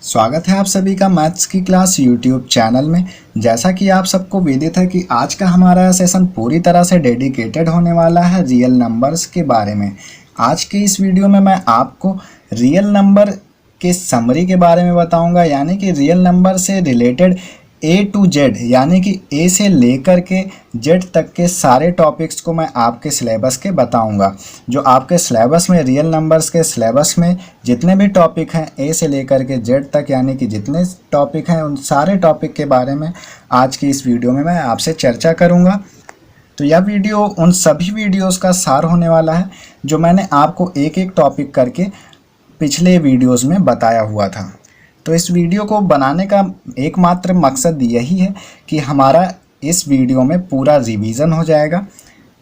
स्वागत है आप सभी का मैथ्स की क्लास यूट्यूब चैनल में। जैसा कि आप सबको विदित है कि आज का हमारा सेशन पूरी तरह से डेडिकेटेड होने वाला है रियल नंबर्स के बारे में। आज के इस वीडियो में मैं आपको रियल नंबर के समरी के बारे में बताऊंगा, यानी कि रियल नंबर से रिलेटेड A to Z, यानी कि A से लेकर के Z तक के सारे टॉपिक्स को मैं आपके सिलेबस के बताऊंगा। जो आपके सिलेबस में रियल नंबर्स के सिलेबस में जितने भी टॉपिक हैं A से लेकर के Z तक, यानी कि जितने टॉपिक हैं उन सारे टॉपिक के बारे में आज की इस वीडियो में मैं आपसे चर्चा करूंगा। तो यह वीडियो उन सभी वीडियोस का सार होने वाला है जो मैंने आपको एक एक टॉपिक करके पिछले वीडियोज़ में बताया हुआ था। तो इस वीडियो को बनाने का एकमात्र मकसद यही है कि हमारा इस वीडियो में पूरा रिवीजन हो जाएगा।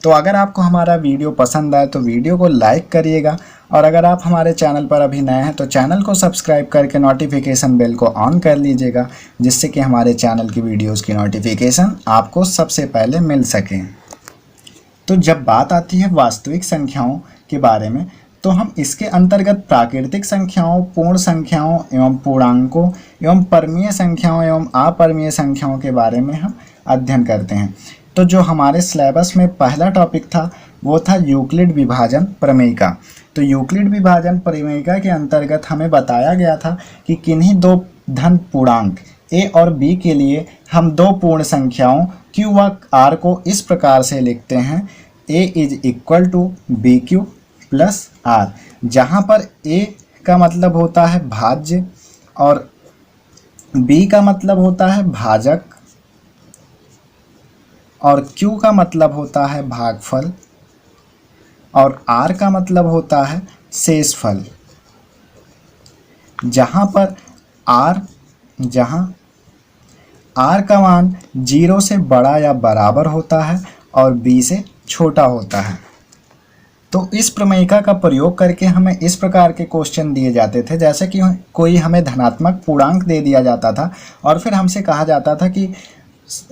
तो अगर आपको हमारा वीडियो पसंद आए तो वीडियो को लाइक करिएगा, और अगर आप हमारे चैनल पर अभी नए हैं तो चैनल को सब्सक्राइब करके नोटिफिकेशन बेल को ऑन कर लीजिएगा, जिससे कि हमारे चैनल की वीडियोज़ की नोटिफिकेशन आपको सबसे पहले मिल सके। तो जब बात आती है वास्तविक संख्याओं के बारे में, तो हम इसके अंतर्गत प्राकृतिक संख्याओं, पूर्ण संख्याओं एवं पूर्णांकों एवं परमीय संख्याओं एवं अपरमीय संख्याओं के बारे में हम अध्ययन करते हैं। तो जो हमारे सिलेबस में पहला टॉपिक था वो था यूक्लिड विभाजन प्रमेयिका। तो यूक्लिड विभाजन प्रमेयिका के अंतर्गत हमें बताया गया था कि किन्हीं दो धन पूर्णांक A और B के लिए हम दो पूर्ण संख्याओं Q व R को इस प्रकार से लिखते हैं, A = BQ प्लस R, जहाँ पर A का मतलब होता है भाज्य और B का मतलब होता है भाजक और Q का मतलब होता है भागफल और R का मतलब होता है शेषफल। जहाँ पर R का मान 0 से बड़ा या बराबर होता है और B से छोटा होता है। तो इस प्रमेयिका का प्रयोग करके हमें इस प्रकार के क्वेश्चन दिए जाते थे, जैसे कि कोई हमें धनात्मक पूर्णांक दे दिया जाता था और फिर हमसे कहा जाता था कि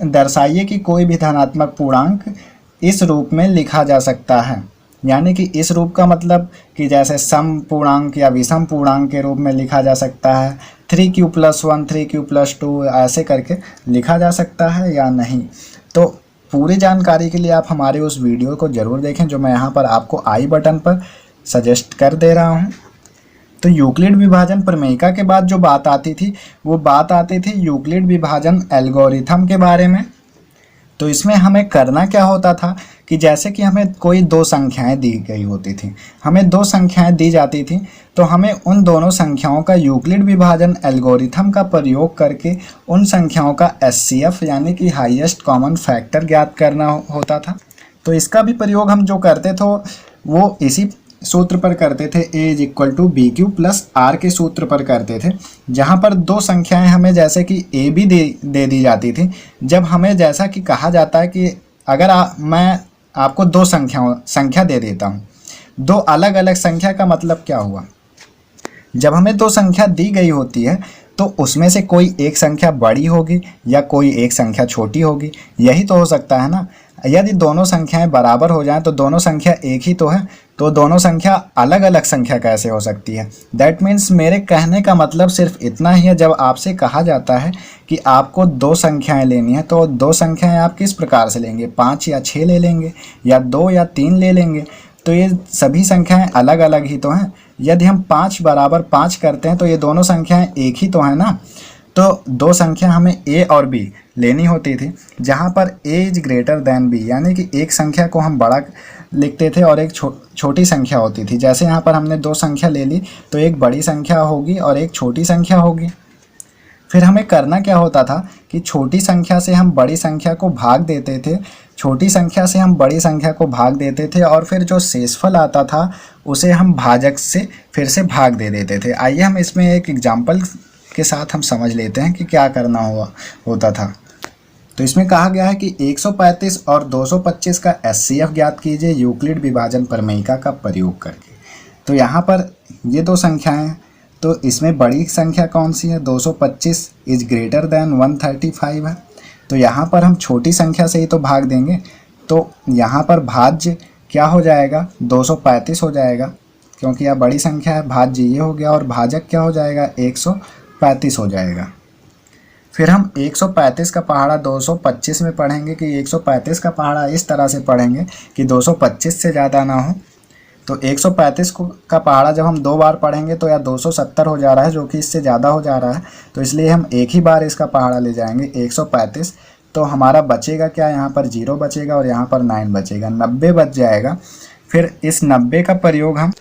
दर्शाइए कि कोई भी धनात्मक पूर्णांक इस रूप में लिखा जा सकता है। यानी कि इस रूप का मतलब कि जैसे सम पूर्णांक या विषम पूर्णांक के रूप में लिखा जा सकता है, 3q + 1 3q + 2 ऐसे करके लिखा जा सकता है या नहीं। तो पूरी जानकारी के लिए आप हमारे उस वीडियो को ज़रूर देखें जो मैं यहाँ पर आपको आई बटन पर सजेस्ट कर दे रहा हूँ। तो यूक्लिड विभाजन प्रमेयिका के बाद जो बात आती थी वो बात आती थी यूक्लिड विभाजन एल्गोरिथम के बारे में। तो इसमें हमें करना क्या होता था कि जैसे कि हमें कोई दो संख्याएं दी गई होती थी, हमें दो संख्याएं दी जाती थी, तो हमें उन दोनों संख्याओं का यूक्लिड विभाजन एल्गोरिथम का प्रयोग करके उन संख्याओं का HCF यानी कि हाईएस्ट कॉमन फैक्टर ज्ञात करना होता था। तो इसका भी प्रयोग हम जो करते थे वो इसी सूत्र पर करते थे, A = BQ + R के सूत्र पर करते थे, जहाँ पर दो संख्याएं हमें जैसे कि A भी दे दी जाती थी। जब हमें जैसा कि कहा जाता है कि अगर मैं आपको दो संख्या दे देता हूँ, दो अलग अलग संख्या का मतलब क्या हुआ, जब हमें दो संख्या दी गई होती है तो उसमें से कोई एक संख्या बड़ी होगी या कोई एक संख्या छोटी होगी, यही तो हो सकता है ना। यदि दोनों संख्याएं बराबर हो जाएं तो दोनों संख्या एक ही तो है, तो दोनों संख्या अलग अलग संख्या कैसे हो सकती है। दैट मीन्स मेरे कहने का मतलब सिर्फ इतना ही है, जब आपसे कहा जाता है कि आपको दो संख्याएं लेनी है तो दो संख्याएं आप किस प्रकार से लेंगे, 5 या 6 ले लेंगे या 2 या 3 ले लेंगे। तो ये सभी संख्याएं अलग अलग ही तो हैं। यदि हम 5 = 5 करते हैं तो ये दोनों संख्याएं एक ही तो हैं ना। तो दो संख्या हमें A और B लेनी होती थी, जहाँ पर A > B, यानी कि एक संख्या को हम बड़ा लिखते थे और एक छोटी संख्या होती थी। जैसे यहाँ पर हमने दो संख्या ले ली तो एक बड़ी संख्या होगी और एक छोटी संख्या होगी। फिर हमें करना क्या होता था कि छोटी संख्या से हम बड़ी संख्या को भाग देते थे, छोटी संख्या से हम बड़ी संख्या को भाग देते थे और फिर जो शेषफल आता था उसे हम भाजक से फिर से भाग दे देते थे। आइए हम इसमें एक एग्जाम्पल के साथ हम समझ लेते हैं कि क्या करना होता था। तो इसमें कहा गया है कि 135 और 225 का HCF ज्ञात कीजिए यूक्लिड विभाजन प्रमेयिका का प्रयोग करके। तो यहाँ पर ये दो संख्याएं हैं, तो इसमें बड़ी संख्या कौन सी है, 225 > 135 है। तो यहाँ पर हम छोटी संख्या से ही तो भाग देंगे, तो यहाँ पर भाज्य क्या हो जाएगा, 235 हो जाएगा, क्योंकि यह बड़ी संख्या है। भाज्य ये हो गया और भाजक क्या हो जाएगा, 135 हो जाएगा। फिर हम 135 का पहाड़ा 225 में पढ़ेंगे कि 135 का पहाड़ा इस तरह से पढ़ेंगे कि 225 से ज़्यादा ना हो। तो 135 का पहाड़ा जब हम 2 बार पढ़ेंगे तो या 270 हो जा रहा है, जो कि इससे ज़्यादा हो जा रहा है, तो इसलिए हम एक ही बार इसका पहाड़ा ले जाएंगे 135। तो हमारा बचेगा क्या, यहाँ पर 0 बचेगा और यहाँ पर 9 बचेगा, 90 बच जाएगा। फिर इस 90 का प्रयोग हम,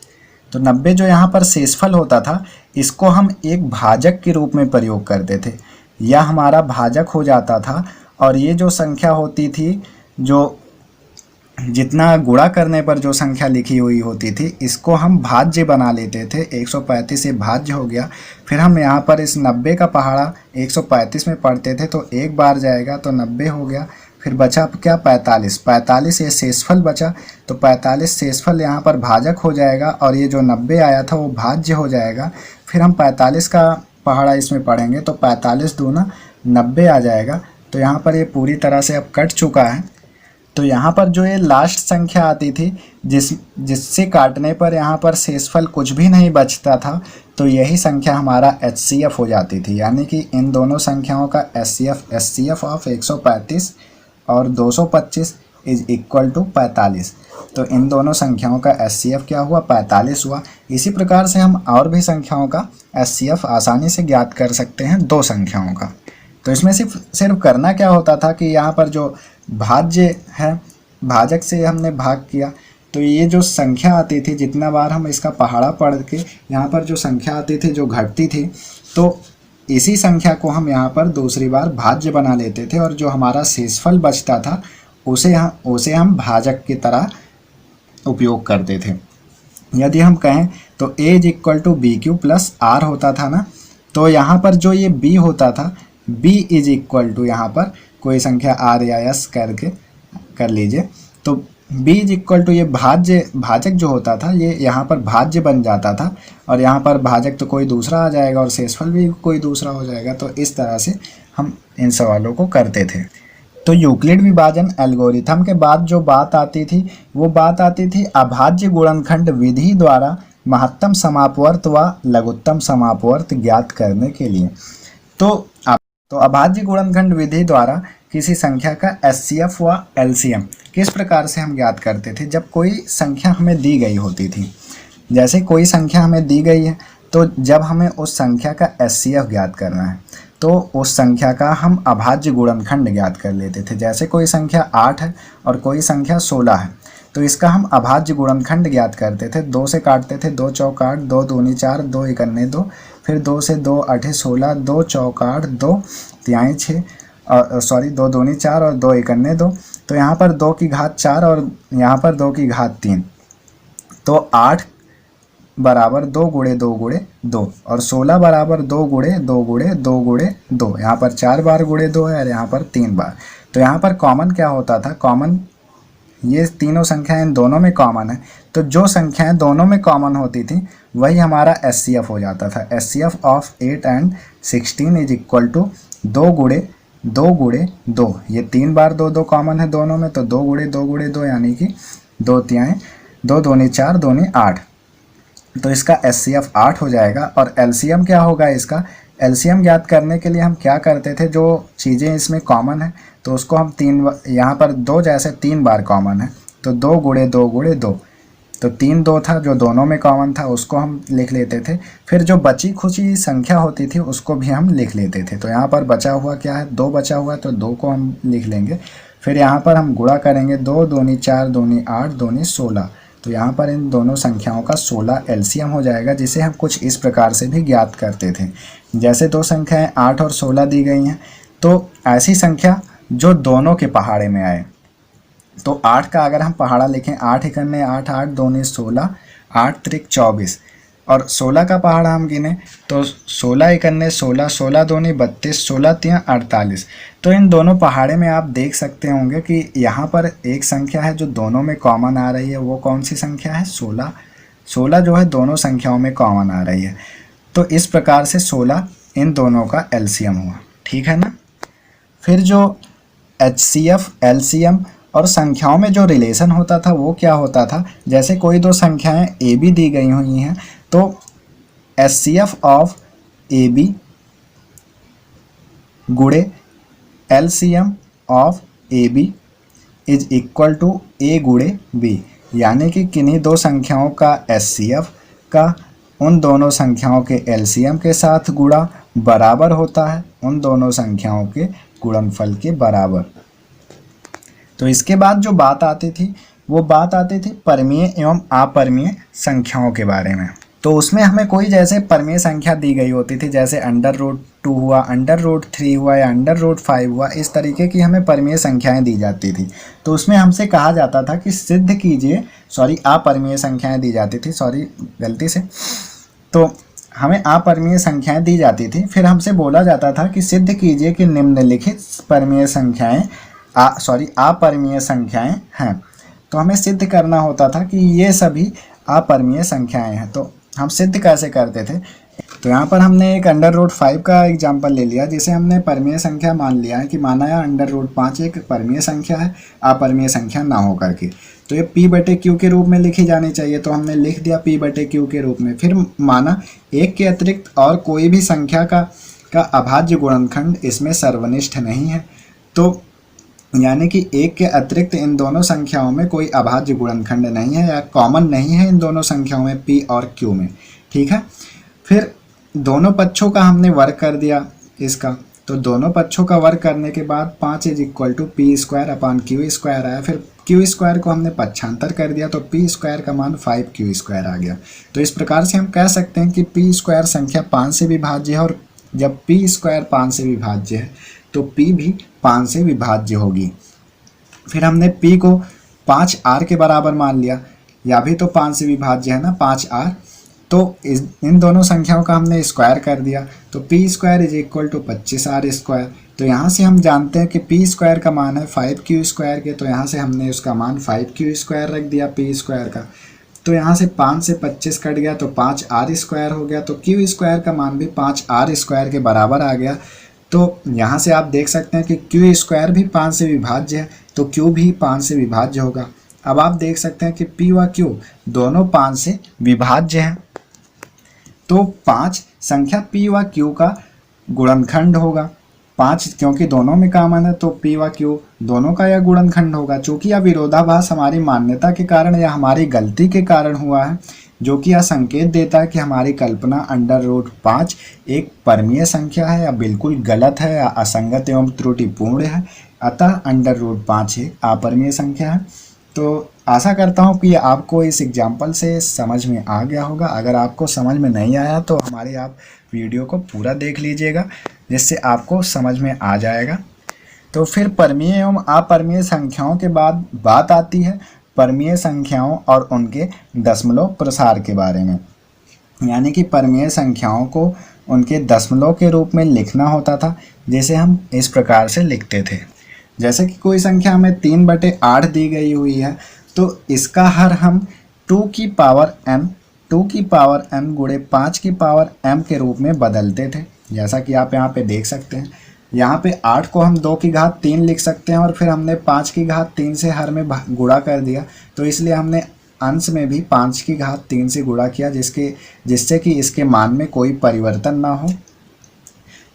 तो 90 जो यहाँ पर शेषफल होता था, इसको हम एक भाजक के रूप में प्रयोग करते थे। यह हमारा भाजक हो जाता था और ये जो संख्या होती थी, जो जितना गुणा करने पर जो संख्या लिखी हुई होती थी, इसको हम भाज्य बना लेते थे। 135 से भाज्य हो गया। फिर हम यहाँ पर इस 90 का पहाड़ा 135 में पढ़ते थे, तो एक बार जाएगा तो 90 हो गया। फिर बचा क्या, 45 ये शेषफल बचा, तो 45 शेषफल यहाँ पर भाजक हो जाएगा और ये जो 90 आया था वो भाज्य हो जाएगा। फिर हम 45 का पहाड़ा इसमें पढ़ेंगे तो 45 दूना 90 आ जाएगा। तो यहाँ पर ये पूरी तरह से अब कट चुका है। तो यहाँ पर जो ये लास्ट संख्या आती थी, जिससे काटने पर यहाँ पर शेषफल कुछ भी नहीं बचता था, तो यही संख्या हमारा HCF हो जाती थी। यानी कि इन दोनों संख्याओं का HCF ऑफ 135 और 225 इज इक्वल टू 45। तो इन दोनों संख्याओं का HCF क्या हुआ, 45 हुआ। इसी प्रकार से हम और भी संख्याओं का HCF आसानी से ज्ञात कर सकते हैं, 2 संख्याओं का। तो इसमें सिर्फ करना क्या होता था कि यहाँ पर जो भाज्य है, भाजक से हमने भाग किया, तो ये जो संख्या आती थी, जितना बार हम इसका पहाड़ा पढ़ के यहाँ पर जो संख्या आती थी जो घटती थी, तो इसी संख्या को हम यहाँ पर दूसरी बार भाज्य बना लेते थे और जो हमारा शेषफल बचता था उसे हम भाजक की तरह उपयोग करते थे। यदि हम कहें तो A is equal to BQ plus R होता था ना, तो यहाँ पर जो ये B होता था, B इज इक्वल टू यहाँ पर कोई संख्या R या S करके कर लीजिए, तो B इज इक्वल टू ये भाजक जो होता था, ये यहाँ पर भाज्य बन जाता था और यहाँ पर भाजक तो कोई दूसरा आ जाएगा और शेषफल भी कोई दूसरा हो जाएगा। तो इस तरह से हम इन सवालों को करते थे। तो यूक्लिड विभाजन एल्गोरिथम के बाद जो बात आती थी, वो बात आती थी अभाज्य गुणनखंड विधि द्वारा महत्तम समापवर्त व लघुत्तम समापवर्त ज्ञात करने के लिए। तो अभाज्य गुणनखंड विधि द्वारा किसी संख्या का HCF व LCM किस प्रकार से हम ज्ञात करते थे, जब कोई संख्या हमें दी गई होती थी। जैसे कोई संख्या हमें दी गई है, तो जब हमें उस संख्या का HCF ज्ञात करना है, तो उस संख्या का हम अभाज्य गुणनखंड ज्ञात कर लेते थे। जैसे कोई संख्या 8 है और कोई संख्या 16 है, तो इसका हम अभाज्य गुणनखंड ज्ञात करते थे। 2 से काटते थे, 2 चौक 8, 2 दूनी 4, 2 इकन्ने 2, फिर 2 से 2 8 16, 2 चौक 8, 2 तिहाई 6, 2 दूनी 4 और 2 इकन्ने 2। तो यहाँ पर 2 की घात 4 और यहाँ पर 2 की घात 3, तो 8 बराबर 2 गुणे 2 गुणे 2 और 16 बराबर 2 गुणे 2 गुणे 2 गुणे 2। यहाँ पर 4 बार गुणे 2 है और यहाँ पर 3 बार। तो यहाँ पर कॉमन क्या होता था, कॉमन ये तीनों संख्याएं इन दोनों में कॉमन है, तो जो संख्याएं दोनों में कॉमन होती थी वही हमारा HCF हो जाता था। HCF of 8 and 16 is equal to 2 गुणे 2 गुणे 2। ये 3 बार 2 2 कॉमन है दोनों में, तो 2 गुणे 2 गुणे 2 यानी कि 2 तिहाई, 2 दूनी 4, दूनी 8। तो इसका HCF 8 हो जाएगा। और LCM क्या होगा इसका, LCM ज्ञात करने के लिए हम क्या करते थे, जो चीज़ें इसमें कॉमन है तो उसको हम 3, यहाँ पर 2 जैसे 3 बार कॉमन है, तो 2 गुणे 2 गुणे 2, तो 3 2 था जो दोनों में कॉमन था, उसको हम लिख लेते थे। फिर जो बची खुची संख्या होती थी उसको भी हम लिख लेते थे। तो यहाँ पर बचा हुआ क्या है, 2 बचा हुआ है, तो 2 को हम लिख लेंगे। फिर यहाँ पर हम गुणा करेंगे, 2 दूनी 4, दूनी 8, दूनी 16। तो यहाँ पर इन दोनों संख्याओं का 16 LCM हो जाएगा, जिसे हम कुछ इस प्रकार से भी ज्ञात करते थे। जैसे 2 संख्याएं 8 और 16 दी गई हैं, तो ऐसी संख्या जो दोनों के पहाड़े में आए, तो 8 का अगर हम पहाड़ा लिखें, 8 इकन्ने 8, 8 दूनी 16, 8 त्रिक 24, और 16 का पहाड़ा हम गिने तो 16 इकन्ने 16, 16 दूनी 32, 16 तियां 48। तो इन दोनों पहाड़े में आप देख सकते होंगे कि यहाँ पर एक संख्या है जो दोनों में कॉमन आ रही है। वो कौन सी संख्या है, 16। 16 जो है दोनों संख्याओं में कॉमन आ रही है। तो इस प्रकार से 16 इन दोनों का LCM हुआ, ठीक है ना। फिर जो HCF, LCM और संख्याओं में जो रिलेशन होता था वो क्या होता था, जैसे कोई 2 संख्याएं AB दी गई हुई हैं, तो HCF ऑफ AB गुणे LCM of AB is equal to A गुणे B, यानी कि किन्हीं दो संख्याओं का HCF का उन दोनों संख्याओं के LCM के साथ गुणा बराबर होता है उन दोनों संख्याओं के गुणनफल के बराबर। तो इसके बाद जो बात आती थी वो बात आती थी परमीय एवं अपरमीय संख्याओं के बारे में। तो उसमें हमें कोई जैसे परमीय संख्या दी गई होती थी, जैसे √2 हुआ, √3 हुआ या √5 हुआ, इस तरीके की हमें परमीय संख्याएं दी जाती थी। तो उसमें हमसे कहा जाता था कि सिद्ध कीजिए, अपरमीय संख्याएं दी जाती थी, गलती से, तो हमें अपरमीय संख्याएं दी जाती थी। फिर हमसे बोला जाता था कि सिद्ध कीजिए कि निम्नलिखित परमीय संख्याएं अपरमीय संख्याएं हैं। तो हमें सिद्ध करना होता था कि ये सभी अपरमीय संख्याएं हैं। तो हम सिद्ध कैसे करते थे, तो यहाँ पर हमने एक √5 का एग्जाम्पल ले लिया, जिसे हमने परमीय संख्या मान लिया है कि माना या √5 एक परमीय संख्या है, अपरमीय संख्या ना हो करके, तो ये P/Q के रूप में लिखी जानी चाहिए। तो हमने लिख दिया P/Q के रूप में। फिर माना एक के अतिरिक्त और कोई भी संख्या का अभाज्य गुणनखंड इसमें सर्वनिष्ठ नहीं है, तो यानी कि एक के अतिरिक्त इन दोनों संख्याओं में कोई अभाज्य गुणनखंड नहीं है या कॉमन नहीं है इन दोनों संख्याओं में P और Q में, ठीक है। फिर दोनों पक्षों का हमने वर्ग कर दिया इसका, तो दोनों पक्षों का वर्ग करने के बाद 5 इज इक्वल टू P²/Q² आया। फिर Q² को हमने पक्षांतर कर दिया तो P² का मान 5Q² आ गया। तो इस प्रकार से हम कह सकते हैं कि P² संख्या 5 से विभाज्य है, और जब P² 5 से विभाज्य है तो P भी 5 से विभाज्य होगी। फिर हमने P को 5R के बराबर मान लिया, या भी तो 5 से विभाज्य है ना 5R, तो इन दोनों संख्याओं का हमने स्क्वायर कर दिया तो P² is equal to 25R²। तो यहाँ से हम जानते हैं कि P² का मान है 5Q² के, तो यहाँ से हमने उसका मान 5Q² रख दिया P² का। तो यहाँ से 5 से 25 कट गया तो 5R² हो गया, तो Q² का मान भी 5R² के बराबर आ गया। तो यहाँ से आप देख सकते हैं कि Q² भी 5 से विभाज्य है, तो Q भी 5 से विभाज्य होगा। अब आप देख सकते हैं कि P व Q दोनों 5 से विभाज्य हैं, तो 5 संख्या P व Q का गुणनखंड होगा। 5 क्योंकि दोनों में कॉमन है तो P व Q दोनों का यह गुणनखंड होगा। चूँकि यह विरोधाभास हमारी मान्यता के कारण या हमारी गलती के कारण हुआ है, जो कि यह संकेत देता है कि हमारी कल्पना √5 एक परमीय संख्या है या बिल्कुल गलत है या असंगत एवं त्रुटिपूर्ण है, अतः √5 एक अपरमीय संख्या है। तो आशा करता हूँ कि आपको इस एग्जाम्पल से समझ में आ गया होगा। अगर आपको समझ में नहीं आया तो हमारी आप वीडियो को पूरा देख लीजिएगा, जिससे आपको समझ में आ जाएगा। तो फिर परमीय एवं अपरमीय संख्याओं के बाद बात आती है परमीय संख्याओं और उनके दशमलव प्रसार के बारे में। यानी कि परमीय संख्याओं को उनके दशमलव के रूप में लिखना होता था, जिसे हम इस प्रकार से लिखते थे। जैसे कि कोई संख्या हमें 3/8 दी गई हुई है, तो इसका हर हम 2 की पावर m गुणे 5 की पावर m के रूप में बदलते थे। जैसा कि आप यहाँ पे देख सकते हैं, यहाँ पे 8 को हम 2 की घात 3 लिख सकते हैं, और फिर हमने 5 की घात 3 से हर में गुणा कर दिया, तो इसलिए हमने अंश में भी 5 की घात 3 से गुणा किया, जिससे कि इसके मान में कोई परिवर्तन ना हो।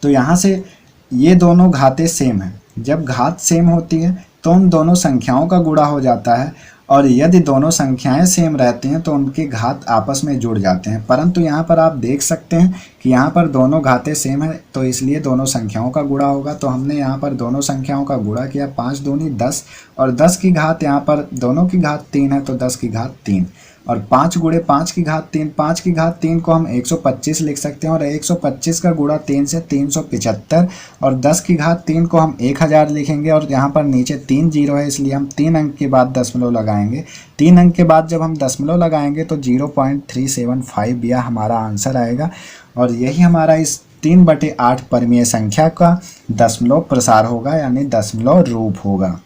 तो यहाँ से ये दोनों घातें सेम हैं। जब घात सेम होती है तो उन दोनों संख्याओं का गुणा हो जाता है, और यदि दोनों संख्याएं सेम रहती हैं तो उनके घात आपस में जुड़ जाते हैं। परंतु यहाँ पर आप देख सकते हैं कि यहाँ पर दोनों घातें सेम है, तो इसलिए दोनों संख्याओं का गुणा होगा। तो हमने यहाँ पर दोनों संख्याओं का गुणा किया, 5 दूनी 10, और 10 की घात यहाँ पर दोनों की घात 3 है, तो 10 की घात 3, और 5 गुणे 5 की घात 3, 5 की घात 3 को हम 125 लिख सकते हैं, और 125 का गुणा 3 से 375, और 10 की घात 3 को हम 1000 लिखेंगे, और यहाँ पर नीचे 3 जीरो है, इसलिए हम 3 अंक के बाद दशमलव लगाएंगे। 3 अंक के बाद जब हम दशमलव लगाएंगे तो 0.375 यह हमारा आंसर आएगा, और यही हमारा इस 3/8 परमीय संख्या का दशमलव प्रसार होगा, यानी दशमलव रूप होगा।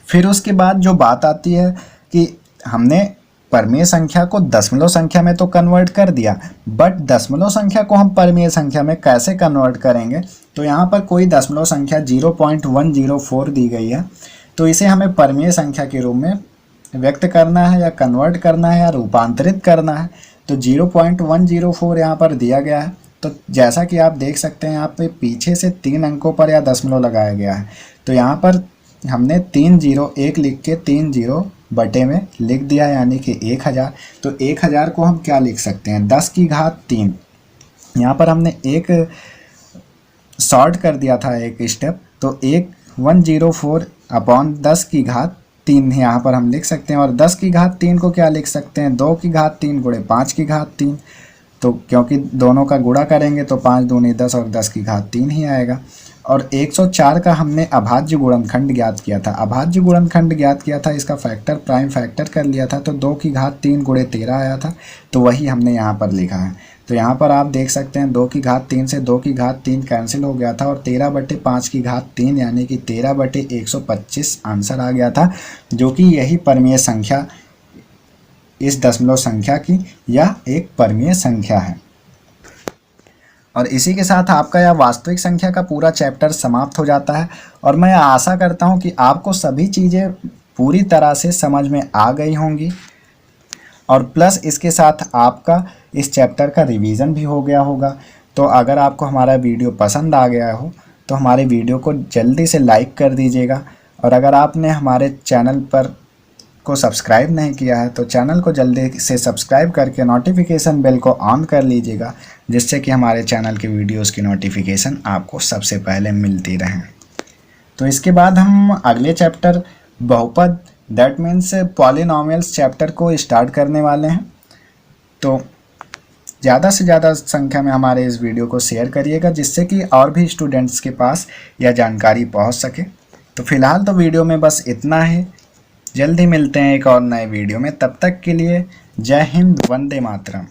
फिर उसके बाद जो बात आती है कि हमने परमीय संख्या को दशमलव संख्या में तो कन्वर्ट कर दिया, बट दशमलव संख्या को हम परमीय संख्या में कैसे कन्वर्ट करेंगे। तो यहाँ पर कोई दशमलव संख्या 0.104 दी गई है, तो इसे हमें परमीय संख्या के रूप में व्यक्त करना है या कन्वर्ट करना है या रूपांतरित करना है। तो 0.104 यहाँ पर दिया गया है, तो जैसा कि आप देख सकते हैं यहाँ पे पीछे से 3 अंकों पर या दशमलव लगाया गया है। तो यहाँ पर हमने 3 जीरो 1 लिख के 3 जीरो बटे में लिख दिया, यानी कि 1000। तो 1000 को हम क्या लिख सकते हैं, 10 की घात 3। यहाँ पर हमने एक शॉर्ट कर दिया था एक स्टेप, तो 104 अपॉन 10 की घात 3 यहाँ पर हम लिख सकते हैं। और 10 की घात 3 को क्या लिख सकते हैं, 2 की घात 3 गुणे 5 की घात 3। तो क्योंकि दोनों का गुणा करेंगे तो 5 दूनी 10 और 10 की घात 3 ही आएगा। और 104 का हमने अभाज्य गुणनखंड ज्ञात किया था। अभाज्य गुणनखंड ज्ञात किया था, इसका फैक्टर प्राइम फैक्टर कर लिया था, तो 2 की घात 3 गुणे 13 आया था। तो वही हमने यहाँ पर लिखा है। तो यहाँ पर आप देख सकते हैं 2 की घात 3 से 2 की घात 3 कैंसिल हो गया था और 13 बटे 5 की घात 3 यानी कि 13 बटे 125 आंसर आ गया था, जो कि यही परमीय संख्या इस दशमलव संख्या की या एक परमीय संख्या है। और इसी के साथ आपका यह वास्तविक संख्या का पूरा चैप्टर समाप्त हो जाता है। और मैं आशा करता हूँ कि आपको सभी चीज़ें पूरी तरह से समझ में आ गई होंगी और प्लस इसके साथ आपका इस चैप्टर का रिवीजन भी हो गया होगा। तो अगर आपको हमारा वीडियो पसंद आ गया हो तो हमारे वीडियो को जल्दी से लाइक कर दीजिएगा। और अगर आपने हमारे चैनल पर को सब्सक्राइब नहीं किया है तो चैनल को जल्दी से सब्सक्राइब करके नोटिफिकेशन बेल को ऑन कर लीजिएगा, जिससे कि हमारे चैनल के वीडियोस की नोटिफिकेशन आपको सबसे पहले मिलती रहे। तो इसके बाद हम अगले चैप्टर बहुपद दैट मीन्स पॉलिनोमियल्स चैप्टर को स्टार्ट करने वाले हैं। तो ज़्यादा से ज़्यादा संख्या में हमारे इस वीडियो को शेयर करिएगा, जिससे कि और भी स्टूडेंट्स के पास यह जानकारी पहुंच सके। तो फिलहाल तो वीडियो में बस इतना ही। जल्दी मिलते हैं एक और नए वीडियो में, तब तक के लिए जय हिंद, वंदे मातरम।